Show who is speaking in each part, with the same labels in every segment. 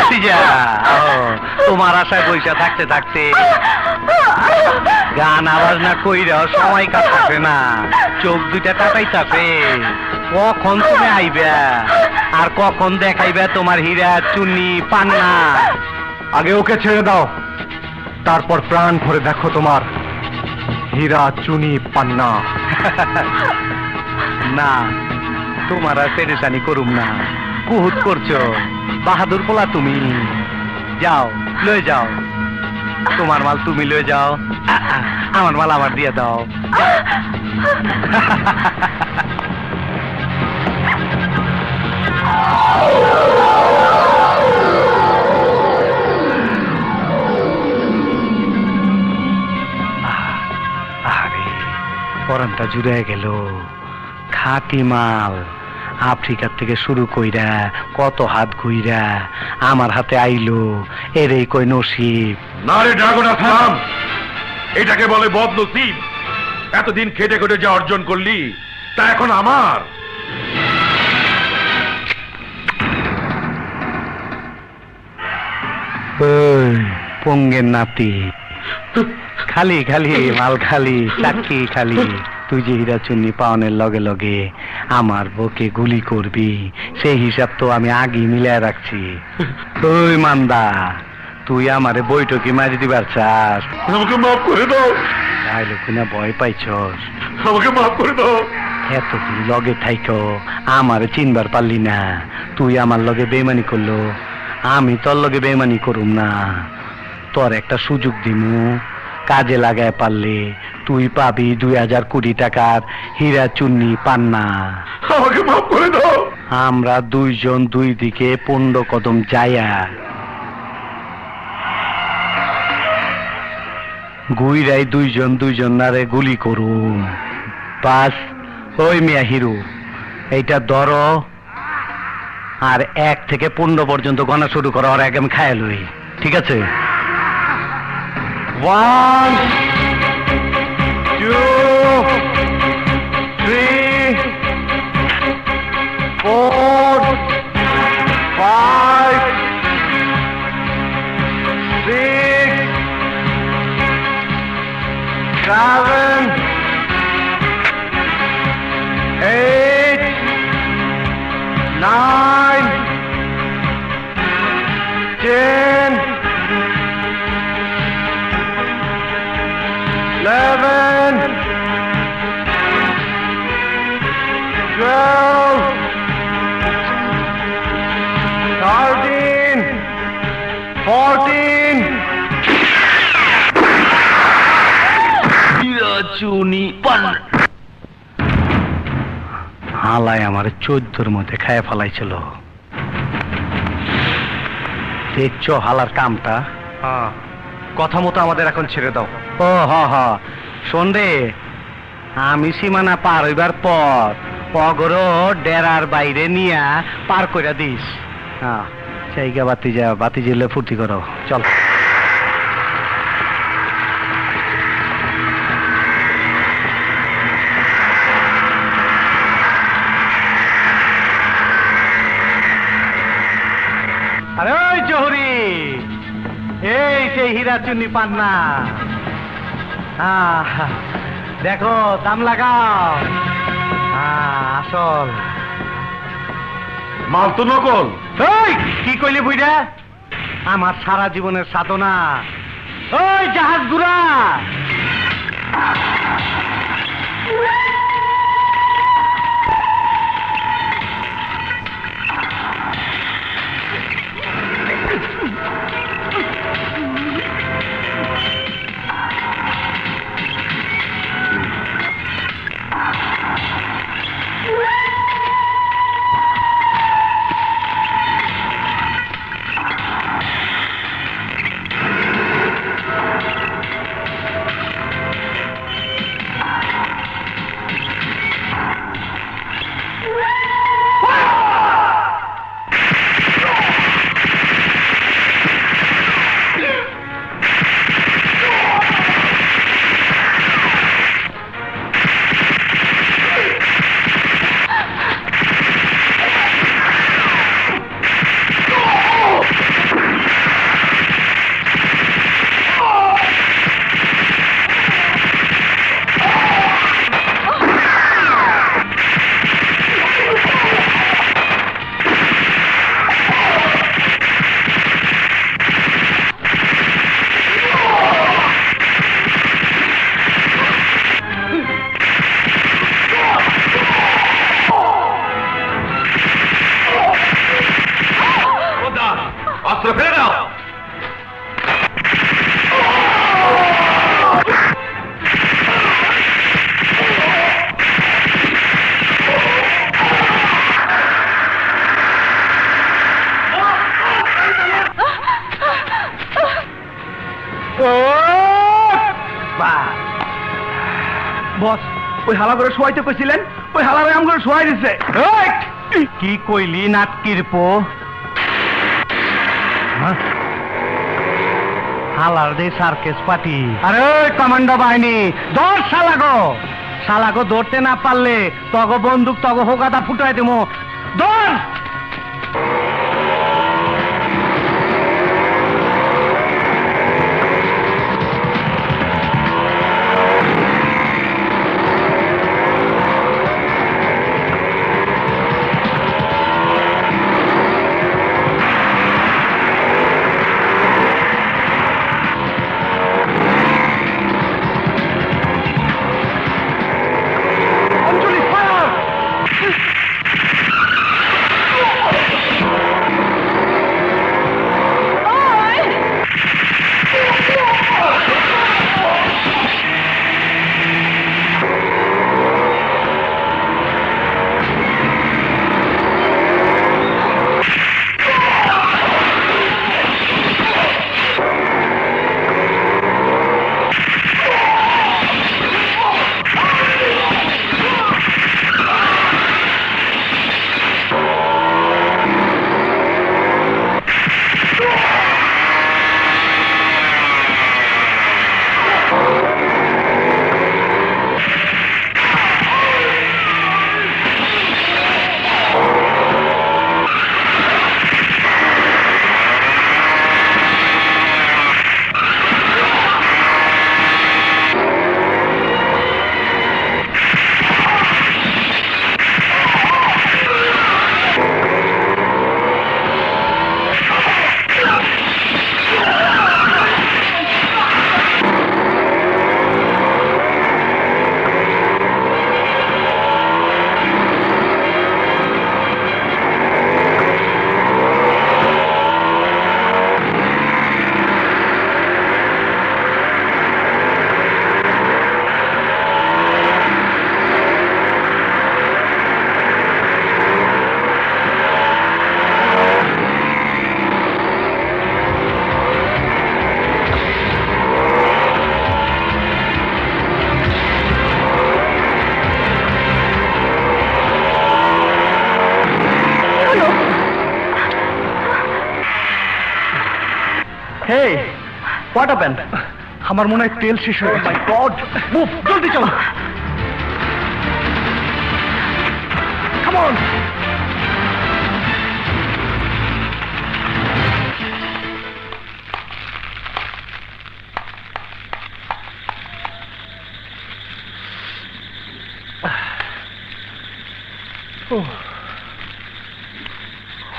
Speaker 1: ভাতিজা, তোমার আশায় বইসা থাকতে থাকতে গান আওয়াজ না কইরাও সময় কাটাবে না, চোখ দুইটা কাটাইতাছে। কখন তুমি আইবা আর কখন দেখাইবা তোমার হীরা চুনি পান্না?
Speaker 2: আগে ওকে ছেড়ে দাও, তারপর প্রাণ ভরে দেখো তোমার হীরা চুনি পান্না।
Speaker 1: না, তোমার আর পেরেশানি করুম না। কুহুত করছো, বাহাদুর পোলা তুমি। যাও, লয়ে যাও, তোমার মাল তুমি লয়ে যাও, আমার মাল আমার দিয়ে দাও। আরে পরানটা জুড়ে গেল। খাঁটি মাল আফ্রিকার থেকে শুরু কইরা কত হাত ঘুইরা আমার হাতে আইলো, এরই কই নসিব।
Speaker 3: না রে ড্রাগন আসলাম, এটাকে বলে বদনসিব। এতদিন খেটে খেটে যা অর্জন করলি তা এখন আমার।
Speaker 1: পঙ্গের নাতি, খালি খালি মাল খালি, চাকরি খালি। তুই যে হীরা চুন্নি পাওনের লগে লগে আমার বুকে গুলি করবি, সেই হিসাব তো আমি আগে মিলায় রাখছি। ওই মান্দা, তুই আমারে বৈঠকি মারি দিবার চাস?
Speaker 3: আমাকে মাফ করে দাও,
Speaker 1: তাইলে কিনা ভয় পাইছস?
Speaker 3: আমাকে মাফ করে দাও।
Speaker 1: এতদিন লগে থাইকো আমারে চিনবার পারলি না। তুই আমার লগে বেইমানি করলো, আমি তোর লগে বেইমানি করুম না। তোর একটা সুযোগ দিমু, কাজে লাগায় পারলে তুই পাবি 2000 কোটি টাকার হীরা চুন্নি পান্না।
Speaker 3: আমাকে মাফ করে দাও।
Speaker 1: আমরা দুইজন দুই দিকে 15 কদম যাইয়া গুইরাই দুইজন দুইজন নারে গুলি করুম। বাস, ওই মিয়া হিরু, এইটা ধরো আর 1 থেকে 15 পর্যন্ত গণা শুরু করো। আর আগে আমি খায় লই, ঠিক আছে? 1 2 3 4 5 6 7 8 9 10 11 12 13 14 চুনি পান হালায় আমার 14-র মধ্যে খায় ফেলাইছিল। দেখছো হালার কামটা?
Speaker 2: হ্যাঁ, কথা মতো আমাদের এখন ছেড়ে দাও।
Speaker 1: ও হ, শোন রে, আমি সীমানা পার হইবার পর অগর ডেরার বাইরে নিয়া পার কইরা দিস। হ্যাঁ, সেইগা বাতি জ্বলে ফুর্তি করো, চল। আরে ওই জহুরি, এই সেই হীরা চুন্নি পান্না। দেখো, দাম লাগাও। আসল
Speaker 3: মাল তো নকল।
Speaker 1: ওই কি কইলি বুইরা? আমার সারা জীবনের সাধনা। ওই জাহাজ গুড়া,
Speaker 3: অস্ত্র ফেলে দাও।
Speaker 2: বস, ওই হালা করে শোয়াইতে কইছিলেন, ওই হালারে আম করে শোয়াই দিছে।
Speaker 1: কি কইলি নাটকির পো? হালার দে সার্কেস পার্টি। আরে কমান্ডো বাহিনী, ধর শালাগো। শালাগো ধরতে না পারলে তগ বন্দুক তগ হোকাটা ফুটাই দেবো। ধর।
Speaker 2: Hey, what happened? আমার মনে হয় তেল শেষ হয়ে গেছে। মাই গড, মুভ, জলদি চলো। Come on.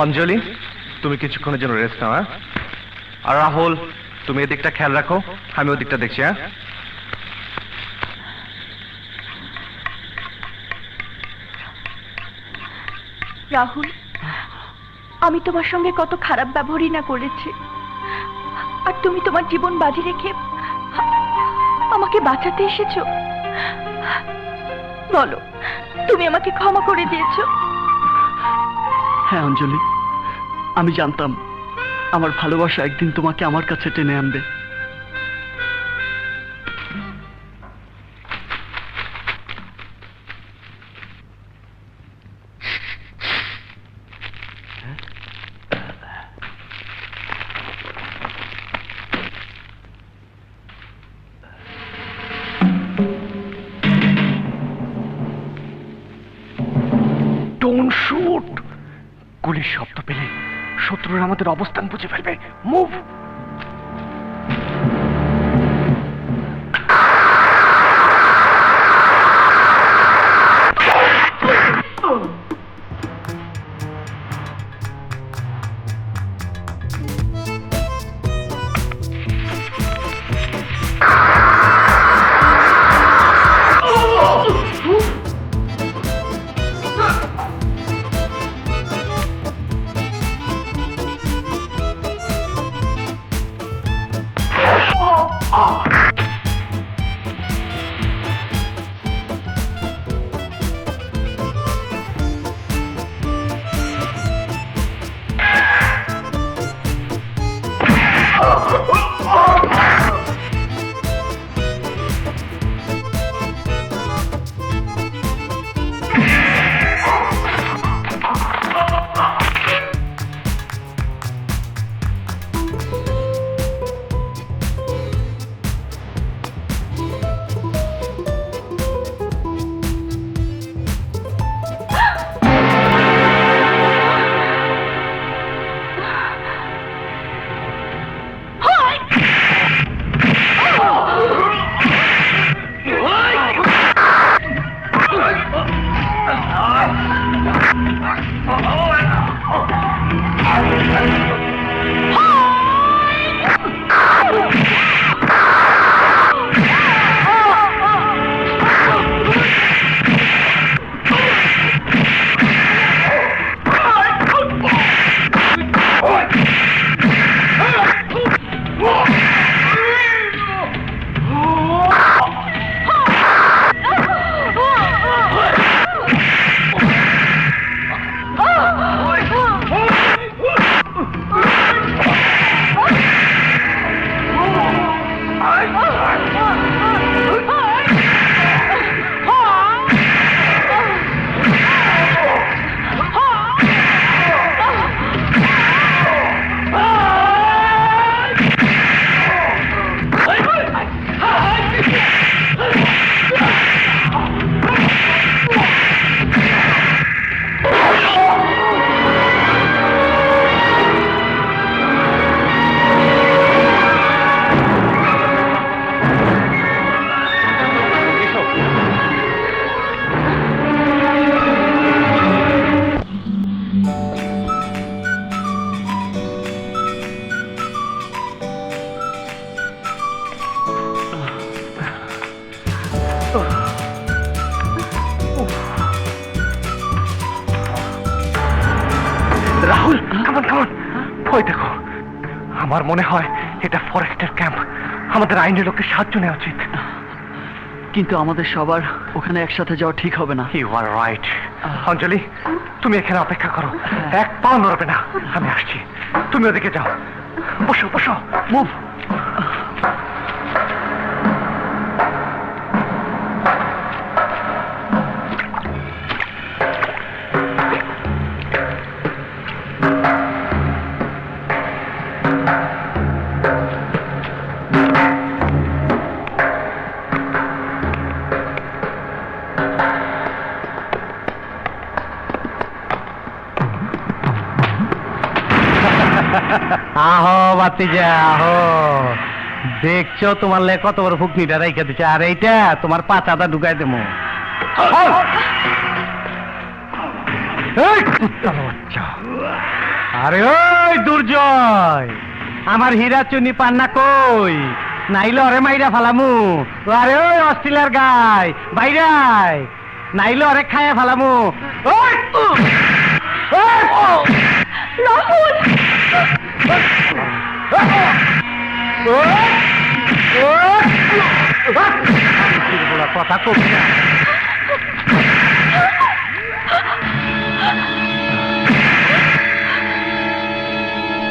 Speaker 2: অঞ্জলি, তুমি কিছুক্ষণের জন্য রেস্ট নাও। হ্যাঁ, আর রাহুল, তুমি এদিকটা খেয়াল রাখো, আমি ওদিকটা দেখছি। হ্যাঁ,
Speaker 4: রাহুল, আমি তোমার সঙ্গে কত খারাপ ব্যবহারই না করেছি, আর তুমি তোমার জীবন বাজি রেখে আমাকে বাঁচাতে এসেছো। বলো, তুমি আমাকে ক্ষমা করে দিয়েছো?
Speaker 5: হ্যাঁ অঞ্জলি, আমি জানতাম আমার ভালোবাসা একদিন তোমাকে আমার কাছে টেনে আনবে।
Speaker 2: Don't shoot. গুলির শব্দ পেলে শত্রুরা আমাদের অবস্থান বুঝে ফেলবে। মুভ। ওই দেখো, আমার মনে হয় এটা ফরেস্টের ক্যাম্প। আমাদের আইনের লোকের সাহায্য নেওয়া উচিত।
Speaker 5: কিন্তু আমাদের সবার ওখানে একসাথে যাওয়া ঠিক হবে না।
Speaker 2: You R right. অঞ্জলি, তুমি এখানে অপেক্ষা করো, এক পাও নড়বে না, আমি আসছি। তুমি ওদিকে যাও, বসো বসো, মুভ।
Speaker 1: আহো বাতিজা আহো, দেখছো তোমার লে কত বড় ফুকনিটা রাইখা দিচ্ছে, আর এইটা তোমার পাচাটা ঢুকাই দেবো।
Speaker 2: এই কুত্তার বাচ্চা!
Speaker 1: আরে ওই দুর্জয়, আমার হীরা চুনি পান্না কই? নাইলে অরে মাইরা ফালামু। আরে ওই অস্ট্রেলিয়ার গাই বাইরাই, নাইলে অরে খায়া ফালামু। ওই!
Speaker 4: রাহুল!
Speaker 1: কথা কবি না।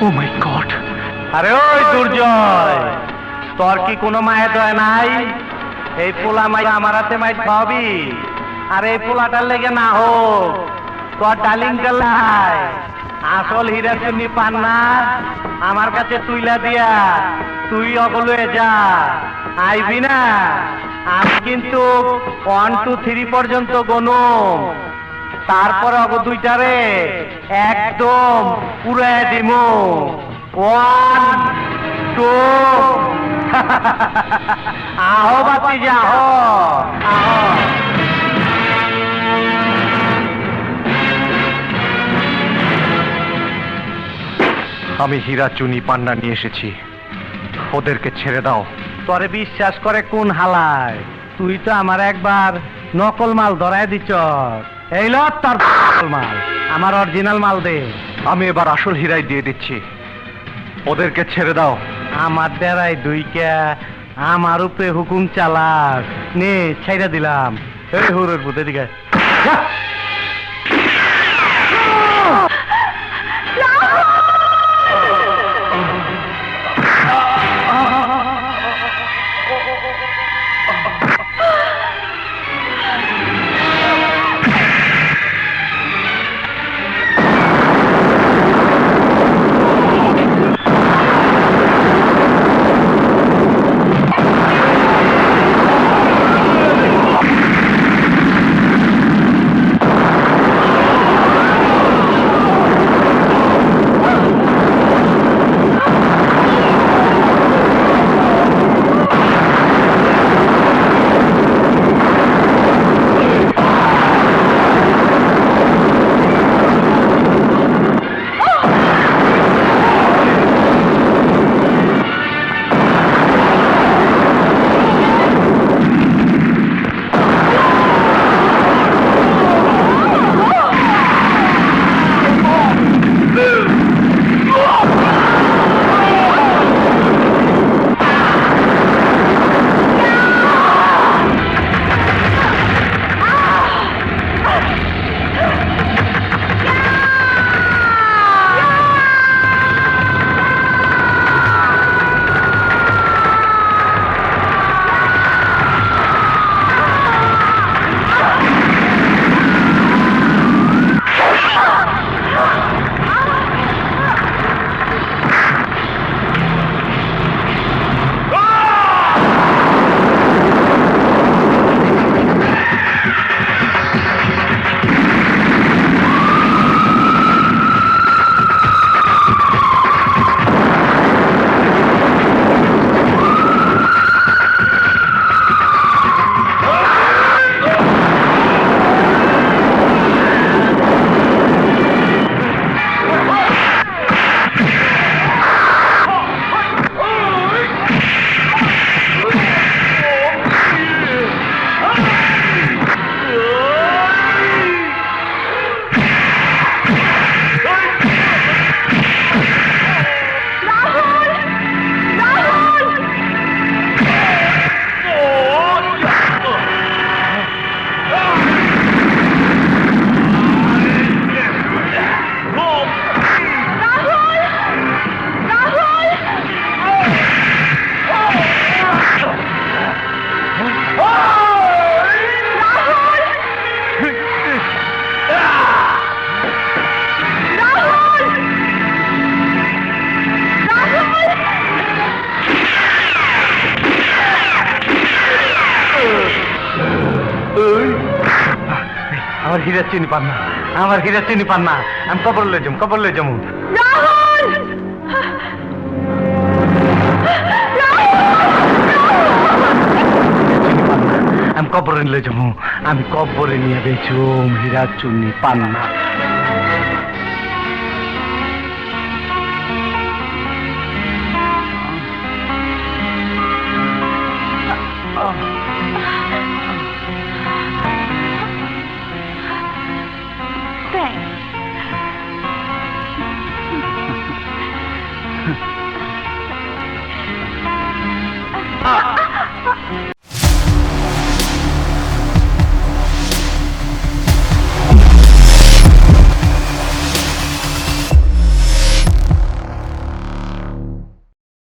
Speaker 2: ও মাই গড!
Speaker 1: আরে ওই দুর্জয়, তোর কি কোনো মায়ের দয়া নাই? এই পোলা মাই আমার হাতে মাই খাওয়াবি? আর এই পোলাটার লেগে না হোক, তোর ডালিং গেলাই আসল হীরা চুন্নি পান্না আমার কাছে তুইলা দিয়া তুই অগলয়ে যা, আইবি না? আমি কিন্তু 1 2 3 পর্যন্ত গনুম, তারপরে অগ দুইটারে একদম পুরাই দিমু। 1 2 আহো বাতি যাও, আহো।
Speaker 2: আমি হীরা চুনি পান্না নিয়ে এসেছি, ওদেরকে ছেড়ে দাও।
Speaker 1: তোরে বিশ্বাস করে কোন হালায়? তুই তো আমার একবার নকল মাল ধরায় দিছ। এই ল তোর নকল মাল, আমার অরিজিনাল মাল দে।
Speaker 2: আমি এবার আসল হীরাই দিয়ে দিচ্ছি, ওদেরকে ছেড়ে দাও।
Speaker 1: আমার ডেরাই দুইকা আমার উপরে হুকুম চালাস, নে ছাইরা দিলাম। এই হুরের পুতে দিকে হীরা চিনি পান না, আমার হীরা চিনি পান না। আমি কবর লই যাবো, কবর লই যাবো।
Speaker 4: রাহুল!
Speaker 1: চিনি পান না, আমি কবরে লই যাবো। আমি কবরে নিয়ে বেচুম, হীরা চুনি পান না।